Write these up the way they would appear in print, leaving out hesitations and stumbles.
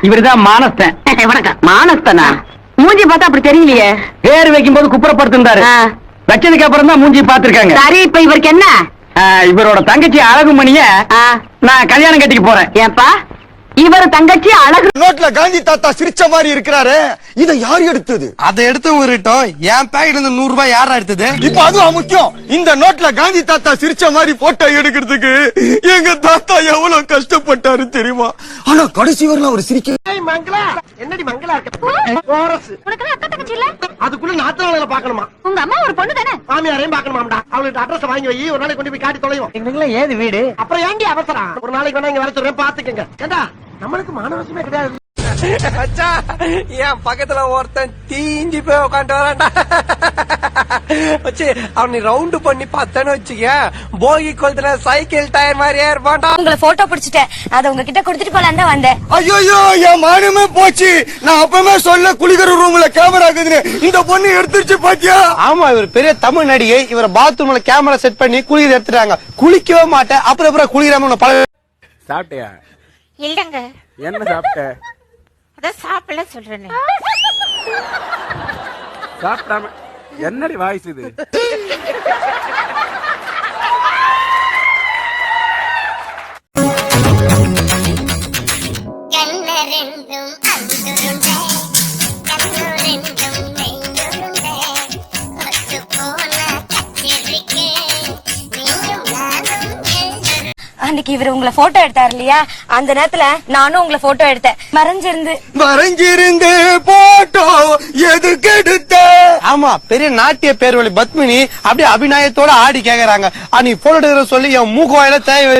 இவருதான் மானஸ்தன். வணக்கம். மானஸ்தனா? மூஞ்சி பார்த்தா அப்படி தெரியலையே. பேர் வைக்கும் போது குப்புறப்படுத்திருந்தாரு. வச்சதுக்கு அப்புறம் தான் மூஞ்சி பாத்துருக்காங்க. சரி, இப்ப இவருக்கு என்ன? இவரோட தங்கச்சி அழகுமணிய நான் கல்யாணம் கட்டிக்க போறேன். ஏன்பா இவர் தங்கச்சி அழகு? நோட்ல காந்தி தாத்தா சிரிச்ச மாதிரி இருக்கிறாரு. இதை யார் எடுத்தது? அதை எடுத்து விட்டோம். என் பேக்கெட்ல இருந்து 100 ரூபாய் யாரா எடுத்தது? இப்ப அதுவும் முக்கியம். இந்த நோட்ல காந்தி தாத்தா சிரிச்ச மாதிரி போட்டோ எடுக்கிறதுக்கு எங்க தாத்தா எவ்வளவு கஷ்டப்பட்டாரு தெரியுமா? ஆனா கடைசி வரலாம் அவர் சிரிக்க. மங்களா என்னடி மங்களா இருக்க? கோரஸ் உனக்கு அக்கா தங்கச்சி இல்ல? அதுக்குள்ள நாத்தனால பாக்கணுமா? உங்க அம்மா ஒரு பொண்ணு தானே? மாமியாரையும் பாக்கணுமாடா. அவளுக்கு அட்ரஸ் வாங்கி வை, ஒரு நாளைக்கு கொண்டு போய் காட்டி தொலைவோம். எங்களுக்குலாம் ஏது வீடு? அப்புறம் ஏண்டி அவசரம்? ஒரு நாளைக்கு வேணா இங்க வர சொல்றேன், பாத்துக்கங்க. ஏண்டா நம்மளுக்கு மானவசமே கிடையாது. என் பக்கத்துல ஒருத்தன் தீஞ்சு போய் உட்காந்து வரான்டா. அவனை ரவுண்டு பண்ணி பார்த்தேன்னு வச்சுக்க, போகி கொளுத்துல சைக்கிள் டயர் மாதிரியே இருப்பான்டா. உங்களை போட்டோ பிடிச்சிட்டேன், அதை உங்ககிட்ட கொடுத்துட்டு போலான்னு தான் வந்தேன். ஐயோ என் மானமே போச்சு. நான் அப்பவே சொல்ல குளிக்கிற ரூம்ல கேமரா இருக்குதுன்னு. இந்த பொண்ணு எடுத்துருச்சு பாத்தியா? ஆமா, இவர் பெரிய தமிழ் நடிகை. இவர பாத்ரூம்ல கேமரா செட் பண்ணி குளிக்கிற எடுத்துட்டாங்க. குளிக்கவே மாட்டேன். அப்புறம் குளிக்கிறாம பல. சாப்பிட்டியா? இல்லங்க. என்ன சாப்பிட்ட? அதான் சாப்பிடல சொல்றேன். சாப்பிடாம என்னடி வாய்ஸ் இது? அன்னைக்கு இவர் உங்களை போட்டோ எடுத்தாரு இல்லையா, அந்த நேரத்துல நானும் உங்களை போட்டோ எடுத்தேன். மறைஞ்சிருந்து போட்டோ எதுக்கு எடுத்த? ஆமா, பெரிய நாட்டிய பேர்வழி பத்மினி அப்படியே அபிநயத்தோட ஆடி கேக்குறாங்க. நீ போட்டோ எடுக்கிற சொல்லி என் மூக்குவாயில தேவை.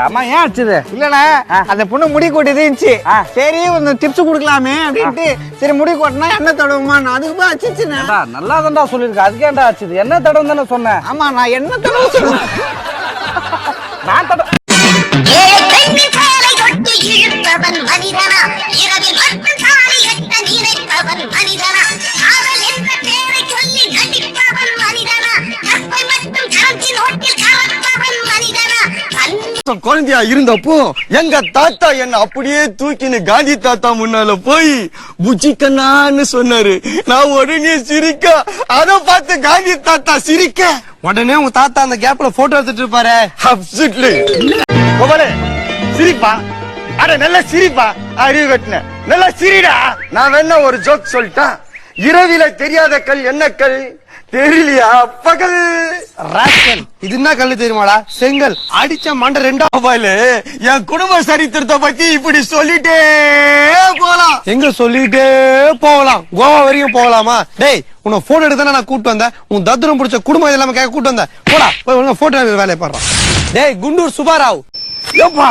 அம்மா ஏன் அடிச்சது? இல்லண்ணா, அந்த பொண்ணு முடி கொட்டிது இருந்துச்சு. சரி ஒரு டிப்ஸ் குடுக்கலாமே அப்படின்ட்டு, சரி முடி கொட்டினா என்ன தடவுமா, அதுக்கு போய் அடிச்சுச்சுண்ணே. நல்லா தான்டா சொல்லிருக்க, அதுக்கேண்டா ஆச்சுது? என்ன தடம் தானே சொன்னேன். ஆமா, நான் என்ன தடவை சொன்னேன்? நான் தடம் குழந்தையா இருந்தப்போ எங்க தாத்தா என்ன அப்படியே தூக்கின்னு காந்தி தாத்தா முன்னால போய் புச்சிக்கண்ணான்னு சொன்னாரு. நான் உடனே சிரிக்க, அத பார்த்து காந்தி தாத்தா சிரிக்க, உடனே உங்க தாத்தா அந்த கேப்ல போட்டோ எடுத்துட்டு இருப்பாரு. அப்சல்யூட்லி சிரிப்பா. அட நல்ல சிரிப்பா. அறிவு கட்டின நல்லா சிரிடா. நான் வேணா ஒரு ஜோக் சொல்லிட்டா? இரவில தெரியாத கல் என்ன கல் தெரியலையா? பகல். இது என்ன கல்லு தெரியுமாடா? செங்கல். அடிச்ச மண்டை 2 என் குடும்ப சரித்திரத்தை பத்தி இப்படி சொல்லிட்டே போலாம். எங்க சொல்லிட்டே போகலாம்? கோவா வரைக்கும் போகலாமா? டேய், உன்னை போட்டோ எடுத்தானே நான் கூட்டு வந்தேன். உன் தத்ரம் பிடிச்ச குடும்பம் எல்லாமே கேட்க கூட்டு வந்தேன். போடா போய் போட்டோ எடுக்கிற வேலையை பாடுறான். டேய் குண்டூர் சுபாராவ், ஏப்பா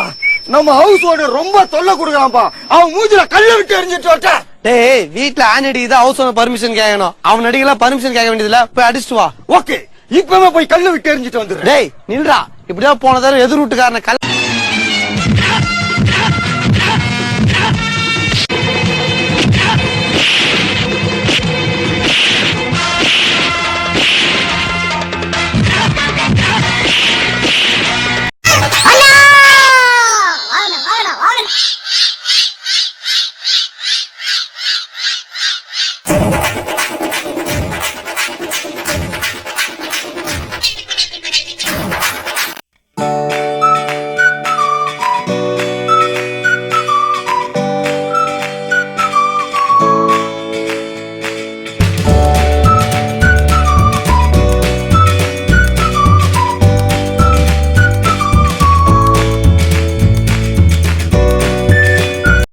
நம்ம ஹவுஸ் ஓனர் ரொம்ப தொல்லை கொடுக்கலாம்ப்பா. அவன் மூஞ்சில கல்ல விட்டு எரிஞ்சிட்டு. டேய், வீட்டுல ஆன் அடிக்குது, ஹவுஸ் ஓனர் பர்மிஷன் கேட்கணும். அவன் அடிக்கலாம் பர்மிஷன் கேட்க வேண்டியதுல, போய் அடிச்சுட்டு வா. ஓகே, இப்பவே போய் கல்ல விட்டு எரிஞ்சிட்டு வந்துரு. டேய் நில்றா, இப்படியா போனதாரு எதிர் வீட்டுக்காரன கல்